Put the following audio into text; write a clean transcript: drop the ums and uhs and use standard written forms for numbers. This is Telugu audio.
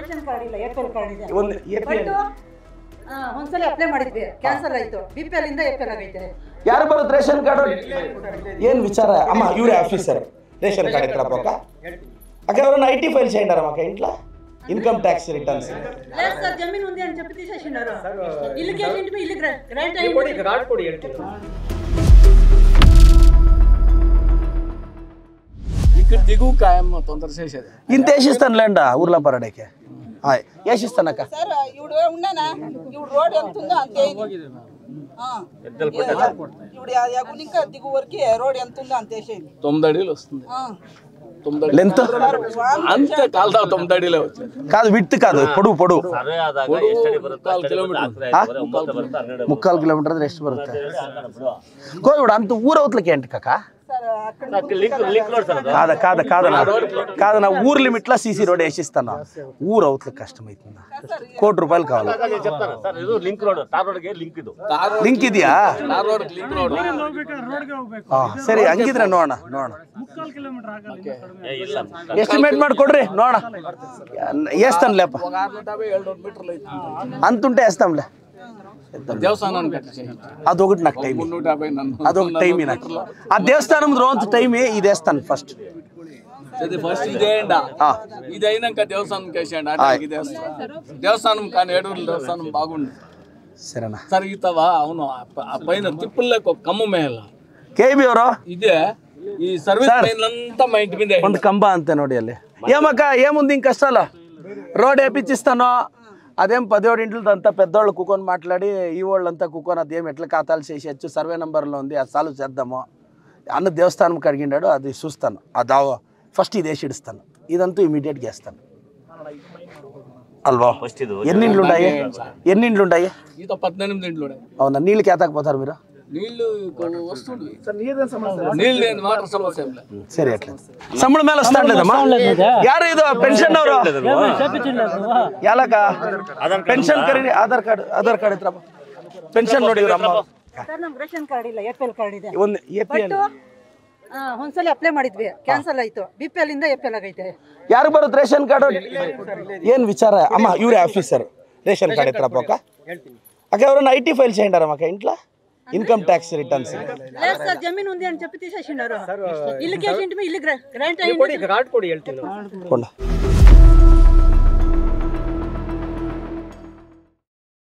ರೇಷನ್ ಕಾರ್ಡ್ ಇಲ್ಲ, APL ಕಾರ್ಡ್ ಇದೆ. ಒಂದು APL ಒಂದ್ಸಲ ಅಪ್ಲೈ ಮಾಡಿದ್ವಿ, ಕ್ಯಾನ್ಸಲ್ ಆಯ್ತು. BPL ಇಂದ APL ಆಗೈತೆ. ಯಾರು ಬರುತ್ತೆ ರೇಷನ್ ಕಾರ್ಡ್? ಏನು విచార అమ్మ ఇవరే ఆఫీసర్ రేషన్ కార్డ్ ఎక్కడ పోక అక్కడ ఎవరైనా IT ఫైల్ చేయండి మాకు ఇంట్లో ఇన్కమ్ ట్యాక్స్ రిటర్న్స్ లేదు సార్, జమీన్ ఉంది అని చెప్పి తీసేసినారు. ఇల్లుకి ఏంటి ఇల్లు గ్రాంట్ అయ్యింది. కార్డ్ కొడి ಹೇಳ್ತೀನಿ. ఇక్కడ దిగు కాయం తొందర చేసేది ఇంత వేసిస్తాను లేండా ఊర్లో పరడేకే వేసిస్తానక్క సార్. ఇప్పుడు ఉన్నానా, ఇప్పుడు రోడ్ ఎంత ఉందో అంతే ఇప్పుడు ఇంకా దిగు వరకు రోడ్ ఎంత ఉందో అంతే 9 అడుగులు వస్తుంది. 9 లెంత్ అంతే కాల్దా 9 అడుగులే వచ్చింది. కాదు విడ్త్ కాదు పొడుగు పొడుగు 3 కిలోమీటర్ 3 ಕಿಲೋಮೀಟರ್ ಎಷ್ಟು ಬರುತ್ತೆ ಕೋವಿಡ್ ಅಂತ ಊರ ಅವತ್ಲಕ್ಕೆ ఏంటి కక్క కాదు నా ఊరు లిమిట్ లో సీసీ రోడ్ వేసిస్తాను. ఊరు అవతలకి కష్టమైతుందా? ₹1 కోటి కావాలి. ಲಿಂಕ್ ಇದೆಯಾ? ಸರಿ ಹಂಗಿದ್ರೆ ನೋಡೋಣ ಎಸ್ಟಿಮೇಟ್ ಮಾಡಿಕೊಡ್ರಿ ನೋಡ వేస్తానులేಪ್ಪ అంతుంటే వేస్తాంలే. దేవస్థానం అదొకటి నాకు టైం, అదొక టైం నాకు ఆ దేవస్థానం రోజు టైం ఇది వేస్తాను ఫస్ట్. ఫస్ట్ ఇదేండా ఇది అయినాక దేవస్థానం వేసేయండి. దేవస్థానం కానీ ఏడూరు దేవస్థానం బాగుంది. సరేనా సరే ఈతవా? అవును, ఆ పైన తిప్పుల్లోకి ఒక కమ్మ మేళ KB ಅವರು ఇదే ఈ సర్వీస్ లైన్ అంతా మా ఇంటి మీద ಒಂದು ಕಂಬ ಅಂತೆ ನೋಡಿ ಅಲ್ಲಿ. ఏమక్క ఏముంది ఇంక కష్టాలు? రోడ్ వేపించిస్తాను. అదేం 17 ఇంట్లదంతా పెద్దోళ్ళు కూకొని మాట్లాడి ఈ వాళ్ళంతా కూకొని అదేం ఎట్లా ఖాతాలు చేసేయచ్చు, సర్వే నెంబర్లో ఉంది, అది సాల్వ్ చేద్దాము అన్న దేవస్థానం కడిగిండాడు. అది చూస్తాను, అది ఫస్ట్ ఇది వేసి ఇడుస్తాను. ఇదంతా ఇమీడియట్గా వేస్తాను అల్వా. ఎన్ని ఇండ్లు ఉంటాయి? 18 ఇండ్లు. అవునా? నీళ్ళకి ఎత్తకపోతారు మీరు? నీళ్ళు వస్తుంది, నీళ్ళు లేని వాటర్ సమస్య. ಸರಿ ಅಟ್ಲ ಸಂಬಳ ಮೇಲೆ ವಸ್ತಾಂಡ್ಲೇದಮ್ಮ ಯಾರು ಇದು ಪೆನ್ಷನ್ ಅವರು ಯಾಲಕ ಪೆನ್ಷನ್ ಕರೀರಿ ಆಧಾರ್ ಕಾರ್ಡ್ ಇತ್ರಪ್ಪ ಪೆನ್ಷನ್ ನೋಡಿ ಅಮ್ಮ ಸರ್ ನಮ್ಗೆ ರೇಷನ್ ಕಾರ್ಡ್ ಇಲ್ಲ, APL ಕಾರ್ಡ್ ಇದೆ. ಒಂದು APL ಒಂದ್ಸಲ ಅಪ್ಲೈ ಮಾಡಿದ್ವಿ, ಕ್ಯಾನ್ಸಲ್ ಆಯ್ತು. BPL ಇಂದ APL ಆಗೈತೆ. ಯಾರು ಬರುತ್ತೆ ರೇಷನ್ ಕಾರ್ಡ್? ಏನು విచార అమ్మ ఇవరే ఆఫీసర్ రేషన్ కార్డ్ ఎక్కడ పోక అక్కడ ఎవరైనా IT ఫైల్ చేయండి మాకు ఇంట్లో ఇన్కమ్ ట్యాక్స్ రిటర్న్స్ లేదు సార్, జమీన్ ఉంది అని చెప్పి తీసేసినారు. ఇల్లుకి ఏంటి ఇల్లు గ్రాంట్ అయ్యింది. కార్డ్ కొడి ಹೇಳ್ತೀನಿ.